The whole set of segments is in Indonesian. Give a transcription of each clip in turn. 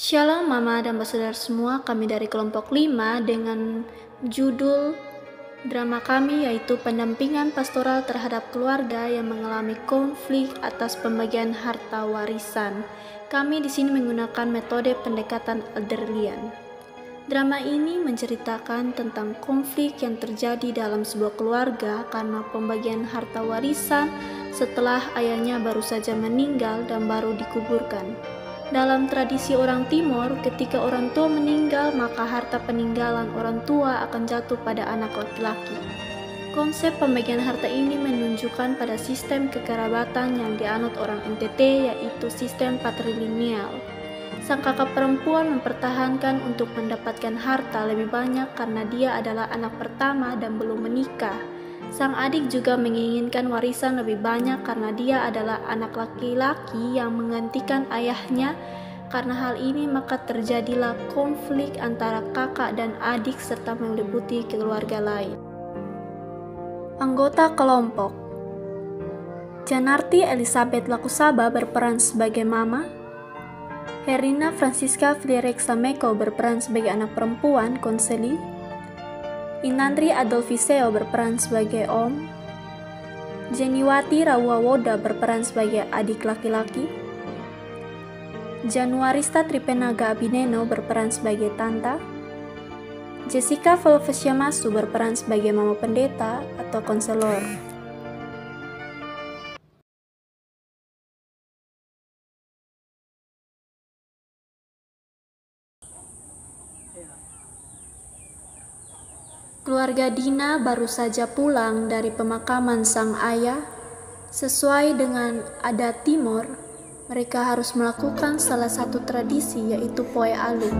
Shalom Mama dan Saudara semua, kami dari kelompok 5 dengan judul drama kami yaitu pendampingan pastoral terhadap keluarga yang mengalami konflik atas pembagian harta warisan. Kami di sini menggunakan metode pendekatan Adlerlian. Drama ini menceritakan tentang konflik yang terjadi dalam sebuah keluarga karena pembagian harta warisan setelah ayahnya baru saja meninggal dan baru dikuburkan. Dalam tradisi orang Timur, ketika orang tua meninggal, maka harta peninggalan orang tua akan jatuh pada anak laki-laki. Konsep pembagian harta ini menunjukkan pada sistem kekerabatan yang dianut orang NTT, yaitu sistem patrilineal. Sang kakak perempuan mempertahankan untuk mendapatkan harta lebih banyak karena dia adalah anak pertama dan belum menikah. Sang adik juga menginginkan warisan lebih banyak karena dia adalah anak laki-laki yang menggantikan ayahnya. Karena hal ini maka terjadilah konflik antara kakak dan adik serta meliputi keluarga lain. Anggota kelompok: Janarti Elizabeth Lakusaba berperan sebagai mama, Herina Francisca Flirexa Meko berperan sebagai anak perempuan Konseli, Inandri Adolfiseo berperan sebagai Om, Jeniwati Rawawoda berperan sebagai adik laki-laki, Januarista Tripenaga Abineno berperan sebagai Tanta, Jessica Volvesiamasu berperan sebagai mama pendeta atau konselor. Keluarga Dina baru saja pulang dari pemakaman sang ayah. Sesuai dengan adat Timur, mereka harus melakukan salah satu tradisi yaitu Poe Aluk.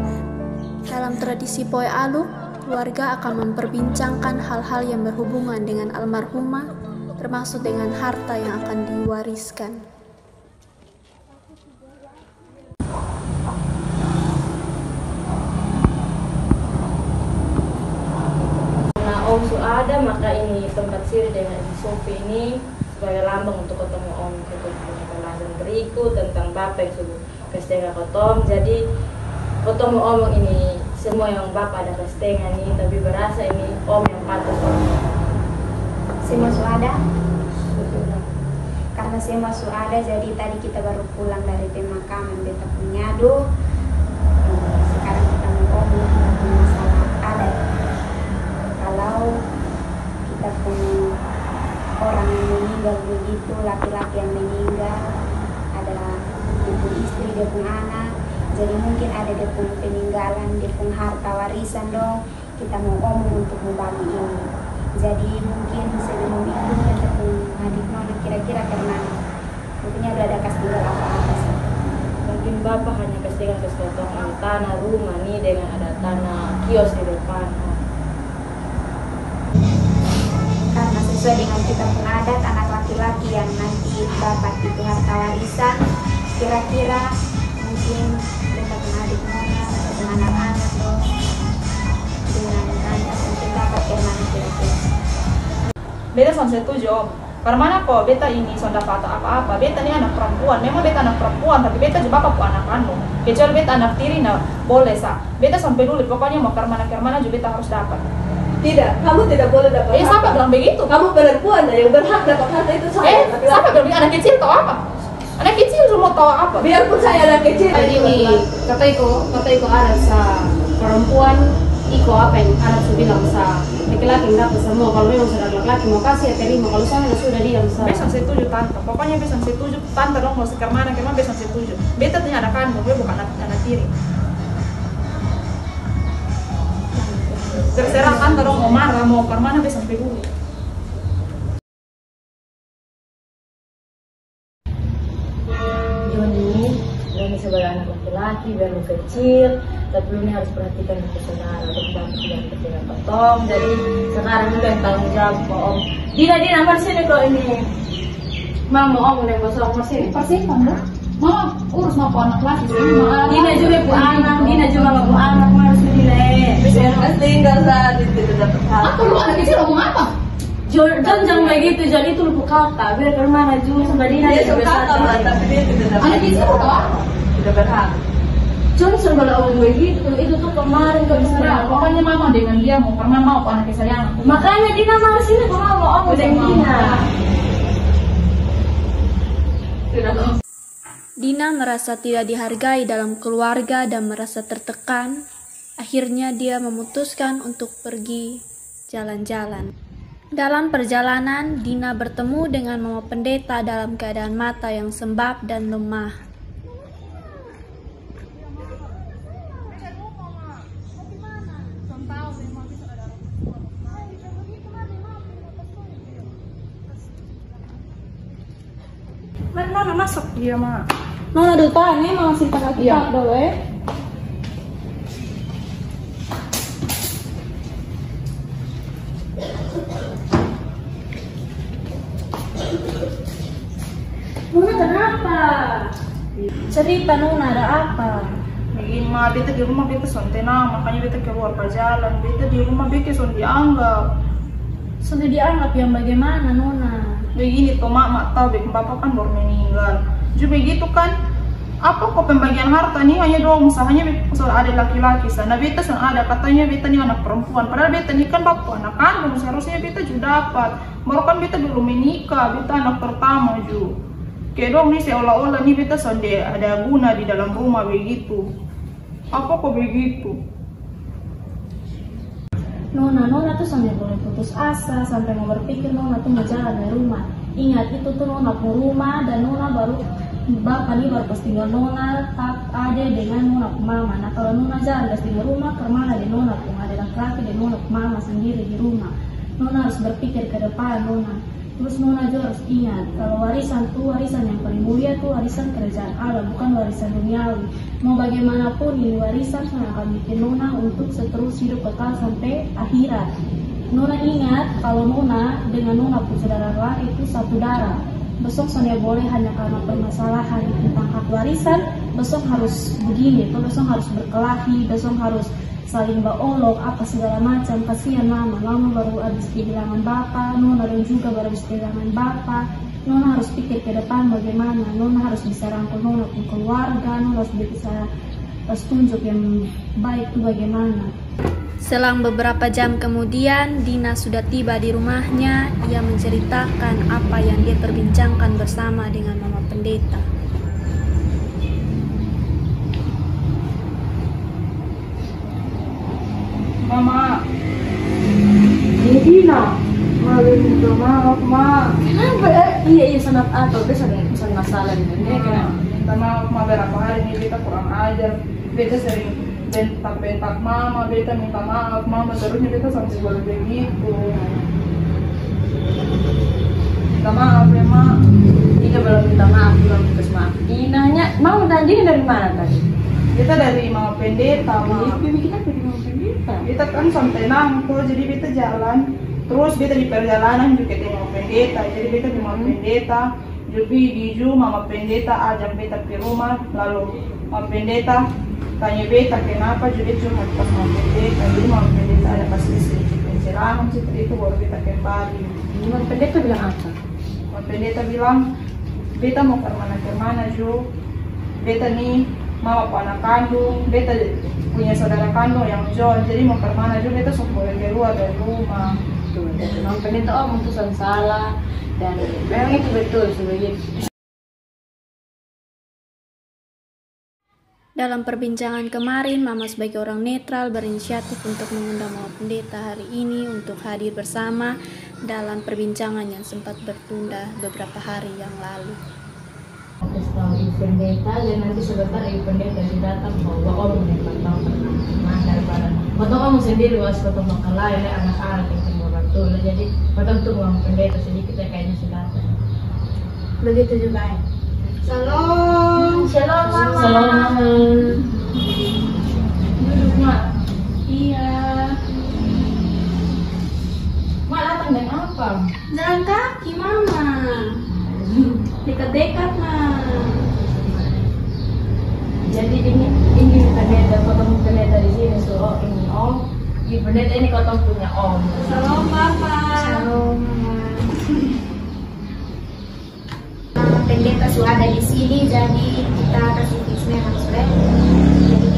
Dalam tradisi Poe Aluk, keluarga akan memperbincangkan hal-hal yang berhubungan dengan almarhumah, termasuk dengan harta yang akan diwariskan. Om Suada, maka ini tempat siri dengan Sofi ini sebagai lambang untuk ketemu Om, untuk pembahasan berikut tentang Bapak yang sudah kesetengah kotong. Jadi ketemu Om ini semua yang Bapak ada kesetengah nih, tapi berasa ini Om yang patut Om. Semua Suada? Karena semua Suada, jadi tadi kita baru pulang dari pemakaman beta punyado. Sekarang kita mau ngomong masalah adat. Kalau kita punya orang yang meninggal begitu, laki-laki yang meninggal adalah dia punya istri, dia punya anak, jadi mungkin ada dia punya peninggalan, dia punya harta warisan dong. Kita mau ngomong untuk membagi ini. Jadi mungkin sebelum itu kita punya adik nona kira-kira karena mungkin ada kas tinggal apa-apa sih. Mungkin Bapak hanya kesetengah tanah rumah nih dengan ada tanah kios di depan. Karena sesuai dengan kita pun adat, anak laki-laki yang nanti dapat itu harta warisan, kira-kira mungkin kita pun adik nona dengan anak-anak loh, dengan anak mungkin dapat kemana kira-kira. Beta son setuju Om. Karena mana kok beta ini son dapat apa-apa. Beta ini anak perempuan, memang beta anak perempuan, tapi beta juga bapak anak anu. Kecuali beta anak tiri, nah boleh sah. Beta sampai dulu, pokoknya mau kermana juga beta harus dapat. Tidak, kamu tidak boleh dapat. Siapa bilang begitu? Kamu perempuan yang berhak dapat harta itu saya. Siapa bilang anak kecil tahu apa? Anak kecil semua tahu apa? Biarpun saya anak kecil. Jadi ini kata iko ada sa perempuan iko apa yang ada su bilang sa laki-laki dapat semua. Kalau memang sudah laki-laki mau kasih ya terima, kalau saya sudah diam sa. Besan setuju tante, pokoknya besan setuju tante dong mau sekarang mana besan setuju. Beta punya anak kandung, gue bukan anak tiri. Terserah tante dong mau marah, mau kemana bisa sampai dulu. Joni sebagai anak laki-laki, baru kecil, tapi ini harus perhatikan ke saudara, untuk Bapak yang ketika potong. Jadi sekarang juga yang tanggung jawab ke Om. Dina nomor sini kok ini. Mama Om udah masuk nomor sini. Persiapan dong. Mama urus mau anak laki. Dina juga punya anak, Dina juga nggak punya anak, harus Dina. Bisa tinggal saat itu dapat harta. Apa lu anak kecil ngomong apa? Jangan begitu, jadi itu lupa kakak. Biar kemana juga sama Dina. Dia suka kakak, tapi dia tidak dapat. Anak kecil apa? Tidak berhak. Johnson kalau om begitu itu tuh kemarin kalau Nah, pokoknya mama dengan dia mau karena mau anak sayang. makanya Dina marah sini kok mau om dengan Dina. Dina merasa tidak dihargai dalam keluarga dan merasa tertekan. Akhirnya dia memutuskan untuk pergi jalan-jalan. Dalam perjalanan, Dina bertemu dengan Mama Pendeta dalam keadaan mata yang sembab dan lemah. Mana masuk dia mah. Nona duta nih mau cerita kita Iya. dulu ya. Nona kenapa? Cerita Nona ada apa? Begini mah, beta di rumah beta son tenang, makanya beta keluar ke jalan. Beta di rumah beta son dianggap. Sudah dianggap yang bagaimana Nona? Begini tuh mak tahu bikin bapak kan baru meninggal. Juga begitu kan, apa kok pembagian harta nih hanya dong, hanya soal ada laki-laki sana. Beta son ada katanya beta nih anak perempuan. Padahal beta nih kan bapak anak kandung, seharusnya beta juga dapat. Baru kan beta belum menikah, beta anak pertama juga. Kayak dong nih seolah-olah nih beta son ada guna di dalam rumah begitu. Apa kok begitu? Nona tuh sampai boleh putus asa, sampai mau berpikir Nona tuh mau jalan dari rumah. Ingat itu tuh Nona ke rumah dan Nona baru bapak nih baru pas tinggal Nona tak ada dengan Nona ke mama. Nah kalau Nona jalan pas tinggal rumah ke mana di Nona pun ada laki-laki dan Nona ke mama sendiri di rumah. Nona harus berpikir ke depan Nona. Terus Nona juga harus ingat kalau warisan tuh warisan yang paling mulia tuh warisan kerajaan Allah, bukan warisan duniawi. Mau bagaimanapun ini warisan yang akan bikin Nona untuk seterus hidup kekal sampai akhirat. Nona ingat kalau Nona dengan Nona pun saudara laki itu satu darah. Besok Sonia boleh hanya karena permasalahan tentang hak warisan, besok harus begini, besok harus berkelahi, besok harus saling baolok apa segala macam. Kasihan mama baru habis kehilangan bapak, Nona dan juga baru habis kehilangan bapak. Nona harus pikir ke depan bagaimana, Nona harus bisa rangkul Nona pun keluarga, Nona harus bisa tunjuk yang baik itu bagaimana. Selang beberapa jam kemudian, Dina sudah tiba di rumahnya. Ia menceritakan apa yang dia perbincangkan bersama dengan Mama Pendeta. Mama, ini Dina. Minta maaf, Ma. Kenapa? Iya sangat atau beta pesan masalah dengan dia kenapa? Minta maaf, Ma, berapa hari ini beta kurang ajar. Beta sering bentak-bentak Mama, beta minta maaf, Mama terusnya beta sampai boleh begitu. Minta maaf ya, Ma. Dina belum minta maaf, belum minta maaf. Dinanya mau dan Dina dari mana tadi? Beta dari Mama Pendeta, Ma. Bikin apa di Mama Pendeta? Beta kan sampai nangkul, jadi beta jalan. Terus beta di perjalanan juga di Mama Pendeta, jadi beta di Mama Pendeta. Jadi di Mama Pendeta ajak beta ke rumah, lalu Mama Pendeta tanya beta kenapa jadi cuma pas Mama Pendeta. Jadi Mama Pendeta ada kasih sedikit pencerahan seperti itu baru beta kembali. Mama Pendeta bilang apa? Mama Pendeta bilang beta mau kemana Ju. Beta nih mama anak kandung, beta punya saudara kandung yang John, jadi mau kemana Ju, beta sok boleh keluar dari rumah. Mama Pendeta itu salah dan memang itu betul sebagai. Dalam perbincangan kemarin, Mama sebagai orang netral berinisiatif untuk mengundang Mama Pendeta hari ini untuk hadir bersama dalam perbincangan yang sempat bertunda beberapa hari yang lalu. Setelah Ibu Pendeta dan nanti sebentar Ibu Pendeta datang bawa orang yang tahu pernah daripada potong kamu sendiri was potong makan lain anak-anak yang semua betul jadi potong tuh Mama Pendeta sedikit ya kayaknya sudah begitu juga ya. Shalom. Shalom Mama. Shalom. Duduk Mak. Iya, Mak datang dengan apa? jalan kaki Mama. Dekat-dekat Mak. Jadi ini pendeta potong pendeta di sini so ini Om. Di pendeta ini potong punya Om. Shalom Bapak. Shalom. Pendeta sudah ada di sini, jadi kita kasih bismillah. Jadi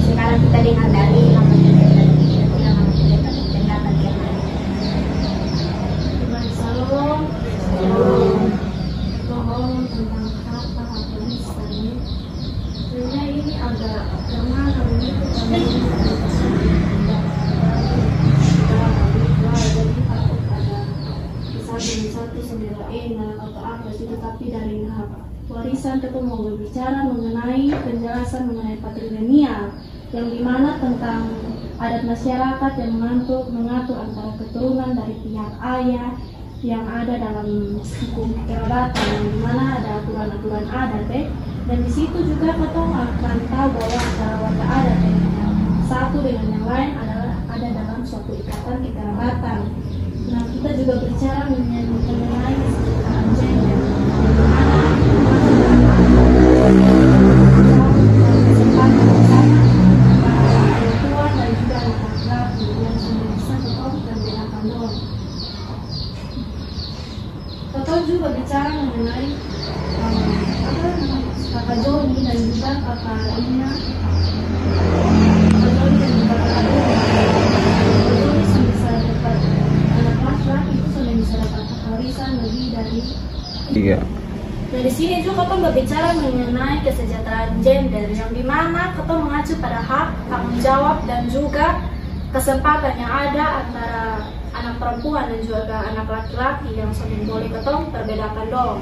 agak kemana begitu kami jadi takut ada satu sendiri enak atau apa sih, tetapi dari hak warisan kita mau berbicara mengenai penjelasan mengenai patrilineal yang dimana tentang adat masyarakat yang mengatur antara keturunan dari pihak ayah yang ada dalam hukum kerabatan, yang dimana ada aturan-aturan adat dan di situ juga kita akan tahu bahwa antara warga adat yang satu dengan yang lain adalah ada dalam suatu ikatan kekerabatan. Nah, kita juga berbicara mengenai kesetaraan gender, di mana kesempatan bersama orang tua dan juga anak laki-laki yang sudah bisa dan bedakan doang. Kita juga bicara mengenai kakak Joni dan juga kakak Ina. Kakak Joni dan juga kakak Doni. Kakak Joni sudah bisa dapat anak laki-laki itu sudah bisa dapat warisan lebih dari 3. Nah, di sini juga kita berbicara mengenai kesejahteraan gender yang dimana kita mengacu pada hak, tanggung jawab dan juga kesempatan yang ada antara anak perempuan dan juga anak laki-laki yang sering boleh ketong perbedakan dong.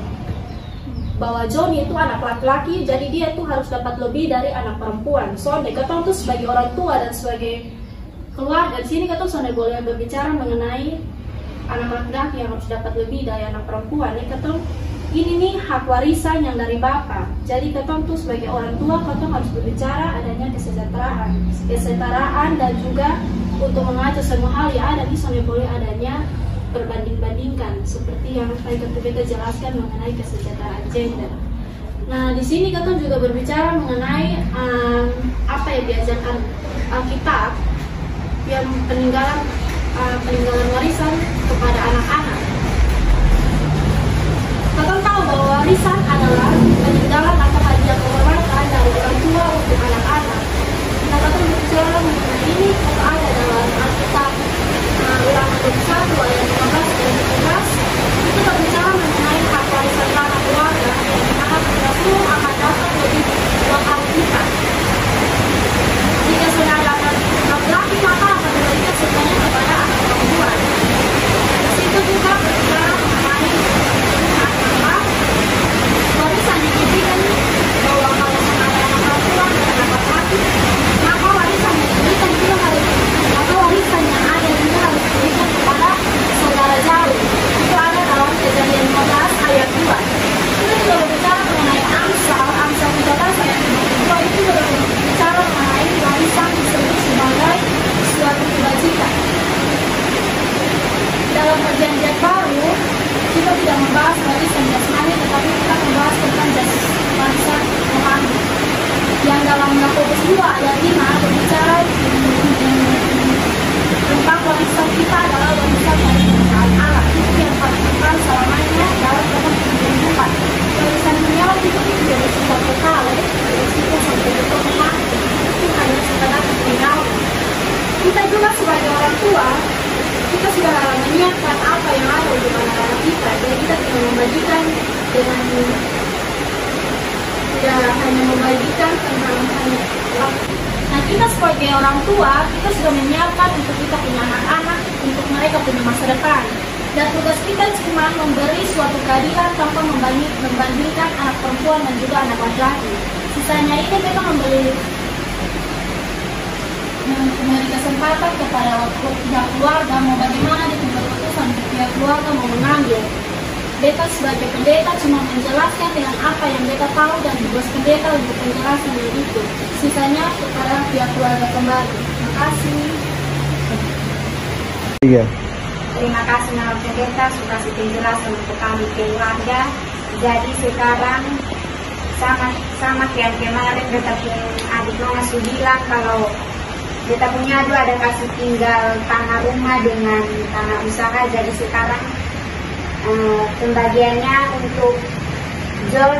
Bahwa Joni itu anak laki-laki, jadi dia tuh harus dapat lebih dari anak perempuan. Soalnya ketong tuh sebagai orang tua dan sebagai keluarga di sini ketong sudah boleh berbicara mengenai anak laki-laki yang harus dapat lebih dari anak perempuan. Ini ketong ini nih hak warisan yang dari bapak. Jadi ketong tuh sebagai orang tua ketong harus berbicara adanya kesetaraan dan juga untuk mengatur semua hal yang ada di sana boleh adanya berbanding-bandingkan seperti yang tadi kita jelaskan mengenai kesejahteraan gender. Nah, di sini kita juga berbicara mengenai apa ya diajarkan Alkitab yang peninggalan warisan kepada anak-anak. Kita tahu bahwa warisan adalah peninggalan atau hadiah kehormatan dari orang tua untuk anak-anak. Nah, kita berbicara mengenai ini kita ada dalam Alkitab Ulangan 21 ayat 15 dan 17. Itu berbicara mengenai hak warisan tanah keluarga yang dimana kita semua akan dapat lebih dua kali lipat. Jika sudah ada laki-laki maka akan diberikan semuanya kepada anak perempuan. Di situ juga berbicara mengenai hak warisan diberikan bahwa kalau ada anak perempuan dan anak laki-laki maka warisan yang diberikan juga harus atau warisan yang ada juga harus diberikan kepada saudara jauh. Itu ada dalam Kejadian 15 ayat 2. Kita juga berbicara mengenai Amsal 13 ayat 52 itu berbicara mengenai warisan disebut sebagai suatu kebajikan. Dalam Perjanjian Baru kita tidak membahas warisan jasmani, tetapi kita membahas tentang warisan rohani. Yang dalam Yakobus 2 ayat 5 berbicara tentang warisan kita adalah warisan dari perkataan Allah. Itu yang paling kekal selamanya dalam kehidupan. Warisan dunia itu tidak bersifat kekal, bersifat sampai ke mati. Itu hanya sekadar tinggal. Kita juga sebagai orang tua, kita sudah menyiapkan apa yang ada untuk anak-anak kita. Jadi kita tidak membagikan dengan tidak hanya membagikan tentang nah, kita sebagai orang tua, kita sudah menyiapkan untuk kita punya anak-anak, untuk mereka punya masa depan. Dan tugas kita cuma memberi suatu keadilan tanpa membandingkan anak perempuan dan juga anak laki-laki. Sisanya ini kita memberi kesempatan kepada pihak keluarga mau bagaimana di keputusan pihak keluarga mau mengambil. Beta sebagai pendeta cuma menjelaskan dengan apa yang beta tahu dan tugas pendeta untuk penjelasan itu. Sisanya kepada pihak keluarga kembali. Terima kasih. Terima kasih Nara Pendeta sudah kasih penjelasan untuk kami keluarga. Jadi sekarang sama kayak kemarin beta punya adik Nona sudah bilang kalau beta punya ada kasih tinggal tanah rumah dengan tanah usaha. Jadi sekarang pembagiannya untuk John,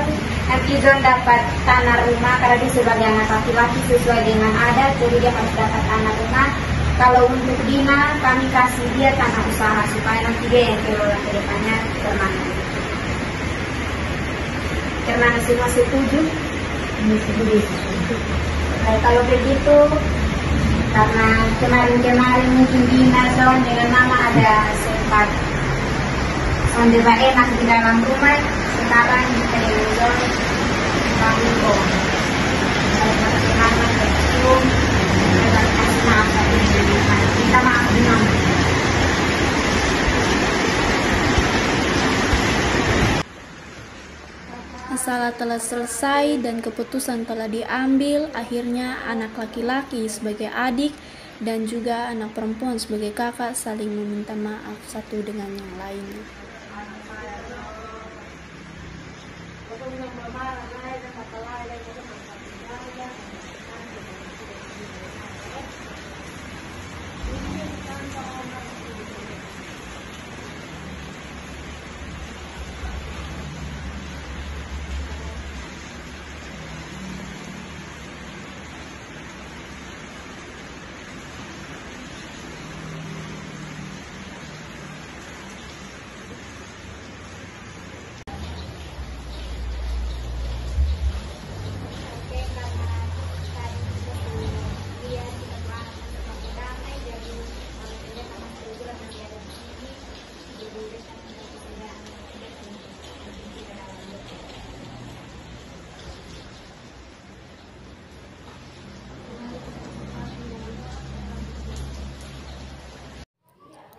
nanti John dapat tanah rumah karena dia sebagai anak laki-laki sesuai dengan adat, jadi dia harus dapat tanah rumah. Kalau untuk Dina, kami kasih dia tanah usaha supaya nanti dia yang kelola ke depannya permanen. Karena semua setuju? Nah, kalau begitu, karena kemarin-kemarin mungkin Dina Son dengan Mama ada sempat sonde enak di dalam rumah, sekarang kita dengan Son kami kok Mama tercium dan kasih maaf kita maaf dengan Masalah telah selesai dan keputusan telah diambil. Akhirnya anak laki-laki sebagai adik dan juga anak perempuan sebagai kakak saling meminta maaf satu dengan yang lainnya.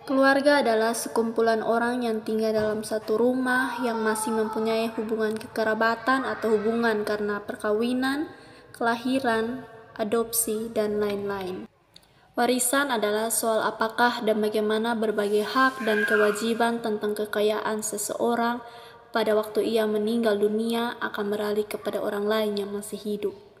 Keluarga adalah sekumpulan orang yang tinggal dalam satu rumah yang masih mempunyai hubungan kekerabatan atau hubungan karena perkawinan, kelahiran, adopsi, dan lain-lain. Warisan adalah soal apakah dan bagaimana berbagai hak dan kewajiban tentang kekayaan seseorang pada waktu ia meninggal dunia akan beralih kepada orang lain yang masih hidup.